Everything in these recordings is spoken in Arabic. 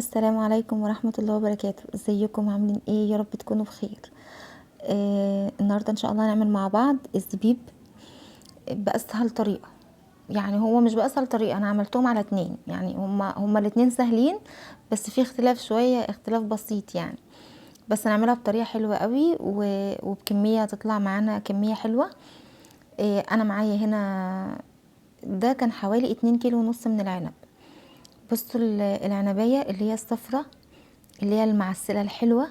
السلام عليكم ورحمة الله وبركاته. ازيكم عاملين ايه؟ يا رب تكونوا بخير. النهاردة ان شاء الله هنعمل مع بعض الزبيب بأسهل طريقة. يعني هو مش بأسهل طريقة، انا عملتهم على اتنين، يعني هما الاتنين سهلين، بس في اختلاف شوية، اختلاف بسيط يعني. بس هنعملها بطريقة حلوة قوي وبكمية تطلع معانا كمية حلوة. انا معايا هنا ده كان حوالي 2 كيلو ونص من العنب. بصوا العنبية اللي هي الصفرة، اللي هي المعسلة الحلوة.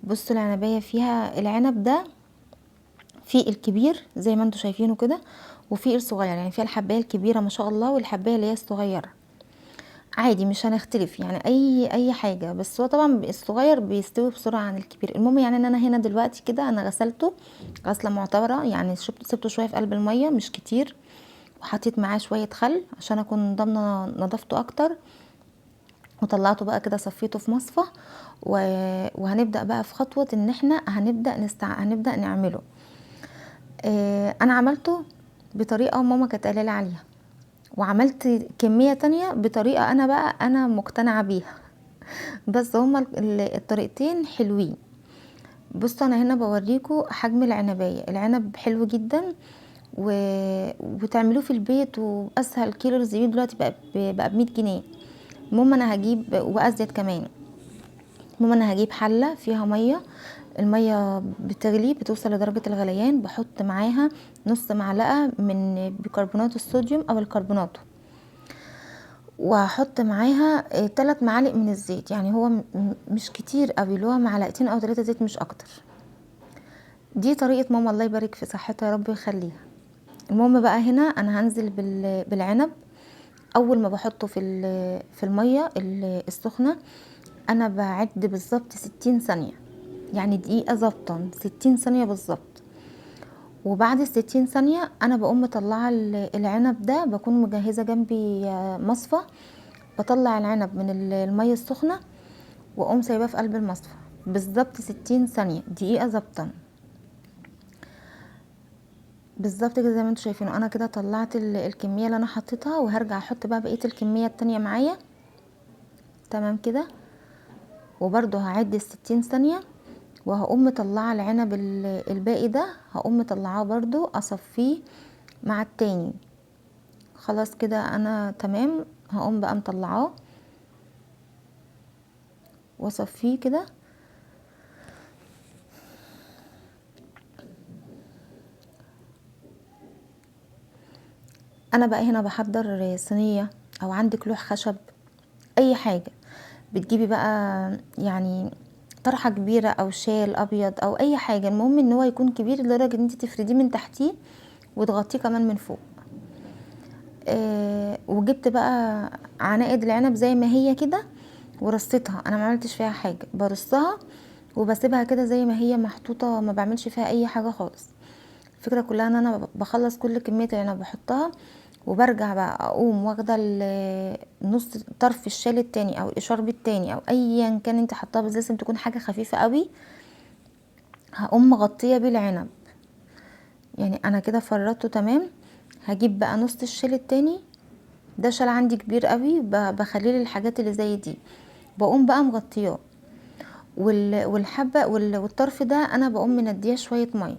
بصوا العنبية فيها العنب ده، في الكبير زي ما انتوا شايفينه كده، وفي الصغير، يعني فيها الحباية الكبيرة ما شاء الله والحباية اللي هي الصغيرة. عادي مش هنختلف يعني اي حاجة، بس هو طبعا الصغير بيستوي بسرعة عن الكبير. المهم يعني ان انا هنا دلوقتي كده انا غسلته غسلة معتبرة، يعني سبته شوية في قلب المية مش كتير، وحطيت معاه شوية خل عشان اكون ضامنة نضافته اكتر، وطلعته بقى كده صفيته في مصفى. وهنبدأ بقى في خطوة ان احنا هنبدأ نعمله. انا عملته بطريقة ماما كانت قايله لي عليها، وعملت كمية تانية بطريقة انا مقتنعة بيها. بس هما الطريقتين حلوين. بصوا انا هنا بوريكم حجم العنباية، العنب حلو جدا و... وتعملوه في البيت، واسهل كيلو الزبيب دلوقتي بقى ب100 جنيه. المهم انا هجيب وازيد كمان. المهم انا هجيب حله فيها ميه، الميه بتغلي بتوصل لدرجه الغليان، بحط معاها نص معلقه من بيكربونات الصوديوم او الكربوناتو، وهحط معاها 3 معالق من الزيت. يعني هو مش كتير قوي، اللي هو معلقتين او 3 زيت مش اكتر. دي طريقه ماما الله يبارك في صحتها يا رب يخليها. المهم بقى هنا انا هنزل بالعنب. اول ما بحطه في الميه السخنه، انا بعد بالظبط 60 ثانيه، يعني دقيقة ظبطا 60 ثانية بالظبط. وبعد ال60 ثانية انا بقوم مطلعة العنب ده، بكون مجهزة جنبي مصفى، بطلع العنب من المية السخنة، واقوم سايباه في قلب المصفى بالظبط 60 ثانية، دقيقة ظبطا بالظبط كده زي ما انتوا شايفينه. انا كده طلعت الكمية اللي انا حطيتها، وهرجع احط بقى بقية الكمية التانية معايا. تمام كده. وبرده هعد ال60 ثانية، وهقوم مطلعه العنب الباقي ده، هقوم مطلعاه برضو اصفيه مع التاني. خلاص كده انا تمام. هقوم بقى مطلعاه واصفيه كده. انا بقى هنا بحضر صينيه، او عندك لوح خشب، اي حاجه بتجيبي بقى، يعني طرحه كبيره او شال ابيض او اي حاجه، المهم ان هو يكون كبير لدرجه ان انت تفرديه من تحتيه وتغطيه كمان من فوق. وجبت بقى عناقد العنب زي ما هي كده ورصيتها، انا ما عملتش فيها حاجه، برصها وبسيبها كده زي ما هي محطوطه، ما بعملش فيها اي حاجه خالص. الفكره كلها ان انا بخلص كل كميه العنب بحطها، وبرجع بقى اقوم واخده نص طرف الشال التاني او الاشارب التاني او ايا كان انت حطاها، بس لازم تكون حاجه خفيفه قوي. هقوم مغطيه بيه العنب، يعني انا كده فردته تمام. هجيب بقى نص الشال التاني، ده شال عندي كبير قوي، بخليه للحاجات اللي زي دي، بقوم بقى مغطياه. والحبه والطرف ده انا بقوم منديه شويه ميه.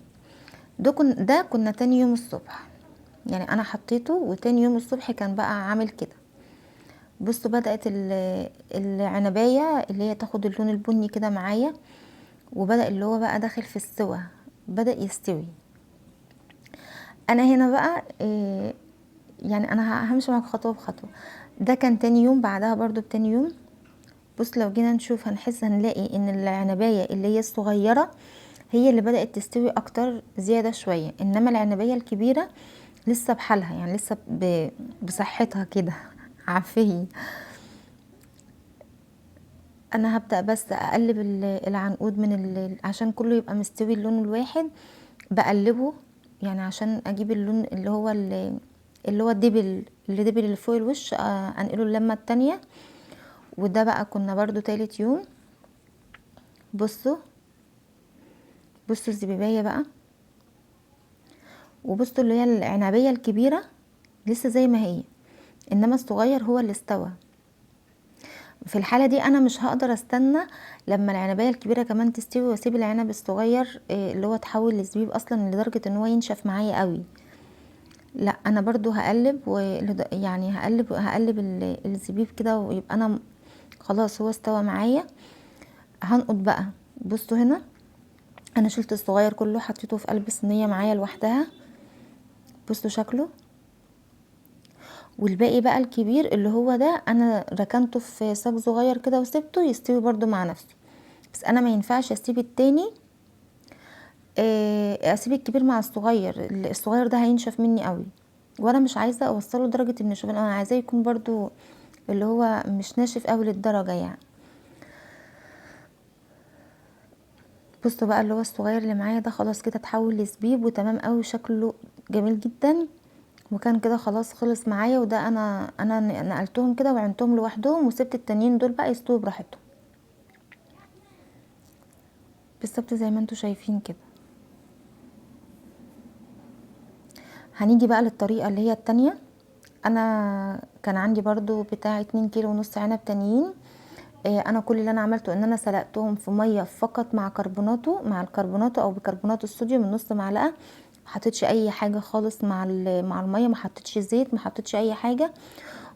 ده كنا تاني يوم الصبح، يعني انا حطيته وتاني يوم الصبح كان بقى عامل كده. بصوا بدأت العنباية اللي هي تاخد اللون البني كده معايا، وبدأ اللي هو بقى داخل في السوا، بدأ يستوي. انا هنا بقى يعني انا همشي معاك خطوة بخطوة. ده كان تاني يوم، بعدها برضو بتاني يوم. بص لو جينا نشوف هنلاقي ان العنباية اللي هي الصغيرة هي اللي بدأت تستوي اكتر زيادة شوية، انما العنباية الكبيرة لسه بحالها، يعني لسه بصحتها كده عافية. انا هبدأ بس اقلب العنقود من عشان كله يبقى مستوي اللون الواحد، بقلبه يعني عشان اجيب اللون اللي هو الدبل اللي فوق الوش، انقله اللمة التانية. وده بقى كنا برضو تالت يوم. بصوا الزبيبية بقى، وبصوا اللي هي العنبية الكبيرة لسه زي ما هي، انما الصغير هو اللي استوى. في الحالة دي انا مش هقدر استنى لما العنباية الكبيرة كمان تستوي واسيب العنب الصغير اللي هو اتحول لزبيب اصلا لدرجة ان هو ينشف معايا قوي. لا انا برضو هقلب يعني هقلب الزبيب كده ويبقى انا خلاص هو استوى معايا. هنقط بقى. بصوا هنا انا شلت الصغير كله حطيته في قلب الصينية معايا لوحدها. بصوا شكله. والباقي بقى الكبير اللي هو ده انا ركنته في صاج صغير كده وسبته يستوي برضو مع نفسه. بس انا ما ينفعش اسيب التاني، اسيب الكبير مع الصغير. الصغير ده هينشف مني قوي، وانا مش عايزه اوصله لدرجه النشفان، انا عايزاه يكون برضو اللي هو مش ناشف قوي للدرجه يعني. بصوا بقى اللي هو الصغير اللي معايا ده خلاص كده اتحول لزبيب وتمام قوي وشكله جميل جدا، وكان كده خلاص خلص معايا. وده انا نقلتهم كده وعنتهم لوحدهم وسبت التانيين دول بقى يستووا براحتهم بالظبط زي ما انتوا شايفين كده. هنيجي بقى للطريقه اللي هي التانية. انا كان عندي برضو بتاع 2 كيلو ونص عنب تانيين. انا كل اللي انا عملته ان انا سلقتهم في ميه فقط مع كربوناتو، مع الكربوناتو او بكربونات الصوديوم من نص معلقه. محطتش اي حاجه خالص مع الميه، ما حطيتش زيت، ما حطيتش اي حاجه.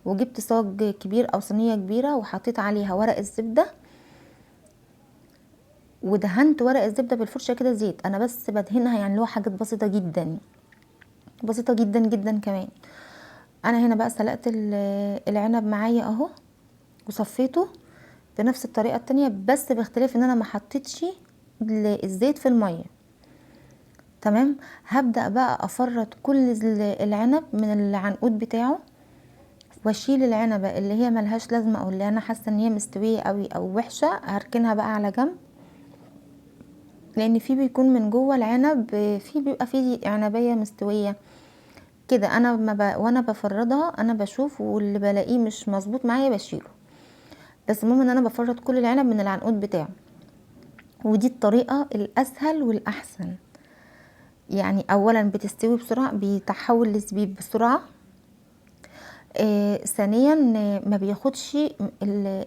وجبت صاج كبير او صينيه كبيره وحطيت عليها ورق الزبده، ودهنت ورق الزبده بالفرشه كده زيت. انا بس بدهنها يعني اللي هو حاجات بسيطه جدا، بسيطه جدا جدا كمان. انا هنا بقى سلقت العنب معايا اهو وصفيته بنفس الطريقه التانية، بس باختلاف ان انا ما حطيتش الزيت في الميه. تمام. هبدا بقى افرط كل العنب من العنقود بتاعه، واشيل العنبه اللي هي ملهاش لازمه او اللي انا حاسه ان هي مستويه قوي او وحشه هركنها بقى على جنب. لان في بيكون من جوه العنب في بيبقى فيه عنبيه مستويه كده. انا ما وانا بفردها انا بشوف، واللي بلاقيه مش مظبوط معايا بشيله. بس المهم ان انا بفرط كل العنب من العنقود بتاعه، ودي الطريقه الاسهل والاحسن. يعني اولا بتستوي بسرعه، بيتحول لزبيب بسرعه. ثانيا ما بياخدش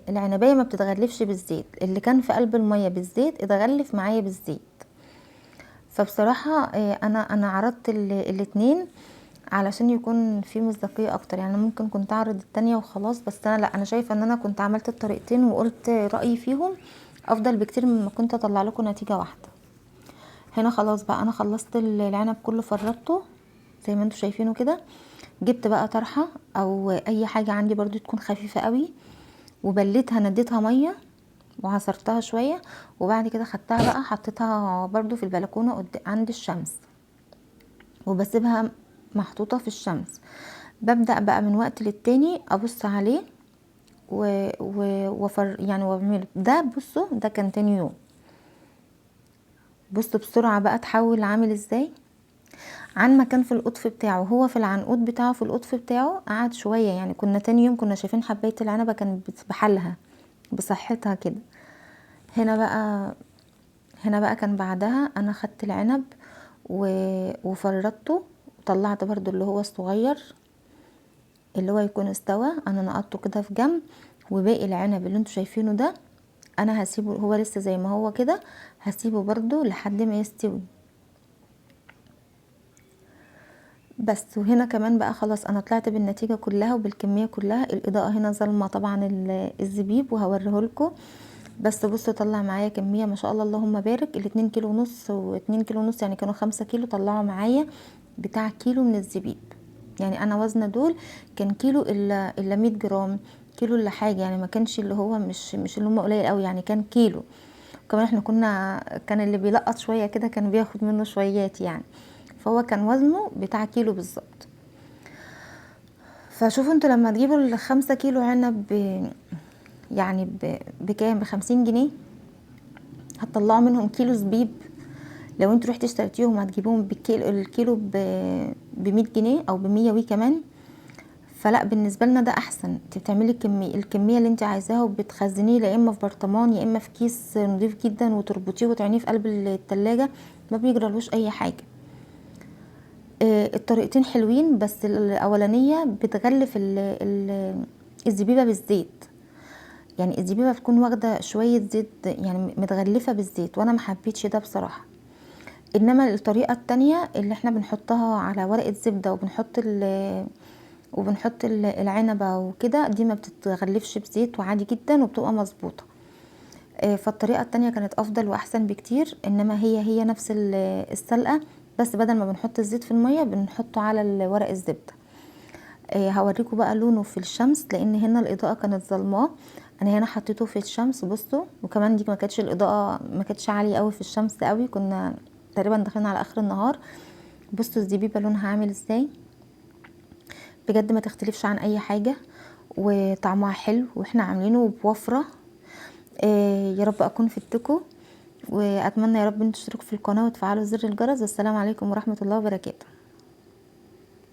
العنبايه ما بتتغلفش بالزيت، اللي كان في قلب الميه بالزيت اتغلف معايا بالزيت. فبصراحه انا عرضت الاتنين علشان يكون في مصداقيه اكتر. يعني ممكن كنت اعرض التانية وخلاص، بس انا لا، انا شايفه ان انا كنت عملت الطريقتين وقلت رايي فيهم افضل بكتير مما كنت اطلع لكم نتيجه واحده. هنا خلاص بقى انا خلصت العنب كله فردته زي ما انتوا شايفينه كده. جبت بقى طرحه او اي حاجه عندي برضو تكون خفيفه قوي، وبليتها نديتها ميه وعصرتها شويه، وبعد كده خدتها بقى حطيتها برضو في البلكونه عند الشمس، وبسيبها محطوطه في الشمس. ببدا بقى من وقت للتاني ابص عليه يعني واعمله ده. بصوا ده كان تاني يوم. بصوا بسرعه بقى تحول عامل ازاي عن ما كان في القطف بتاعه. هو في العنقود بتاعه في القطف بتاعه قعد شويه، يعني كنا تاني يوم كنا شايفين حبايه العنبه كانت بحالها بصحتها كده. هنا بقى هنا بقى كان بعدها انا خدت العنب وفردته وطلعت برضو اللي هو الصغير اللي هو يكون استوى، انا نقطته كده في جنب. وباقي العنب اللي انتوا شايفينه ده انا هسيبه هو لسه زي ما هو كده، هسيبه برضو لحد ما يستوي بس. وهنا كمان بقى خلاص انا طلعت بالنتيجه كلها وبالكميه كلها. الاضاءه هنا ظلمه طبعا الزبيب وهوريه لكم. بس بصوا طلع معايا كميه ما شاء الله اللهم بارك. ال2 كيلو ونص و2 كيلو ونص يعني كانوا 5 كيلو، طلعوا معايا بتاع كيلو من الزبيب. يعني انا وزنه دول كان كيلو الا 100 جرام، كيلو الا حاجه. يعني ما كانش اللي هو مش اللي هم قليل قوي، يعني كان كيلو. كمان احنا كان اللي بيلقط شويه كده كان بياخد منه شويات يعني، فهو كان وزنه بتاع كيلو بالظبط. فشوفوا انتوا لما تجيبوا ال5 كيلو عنب يعني بكام؟ ب50 جنيه، هتطلعوا منهم كيلو زبيب. لو انتوا رحتوا اشتريتيهم هتجيبوهم الكيلو ب100 جنيه او ب100 وي كمان. فلا بالنسبه لنا ده احسن. انت بتعملي الكميه اللي انت عايزاها وبتخزنيه، لا اما في برطمان يا اما في كيس نضيف جدا وتربطيه وتعينيه في قلب التلاجة، ما بيجرالوش اي حاجه. الطريقتين حلوين، بس الاولانيه بتغلف الزبيبه بالزيت. يعني الزبيبه بتكون واخده شويه زيت، يعني متغلفه بالزيت، وانا ما حبيتش ده بصراحه. انما الطريقه التانية اللي احنا بنحطها على ورقه زبده وبنحط العنبه وكده، دي ما بتتغلفش بزيت وعادي جدا وبتبقى مظبوطه. فالطريقه التانية كانت افضل واحسن بكتير. انما هي نفس السلقه، بس بدل ما بنحط الزيت في الميه بنحطه على ورق الزبده. هوريكم بقى لونه في الشمس، لان هنا الاضاءه كانت ظلماه. انا هنا حطيته في الشمس بصوا، وكمان دي ما كانتش الاضاءه ما كانتش عاليه قوي في الشمس قوي، كنا تقريبا داخلين على اخر النهار. بصوا الزبيبه لونها عامل ازاي، بجد ما تختلفش عن اي حاجه، وطعمها حلو، واحنا عاملينه بوفره. يا رب اكون فدتكم، واتمنى يا رب ان تشتركوا في القناه وتفعلوا زر الجرس. والسلام عليكم ورحمه الله وبركاته.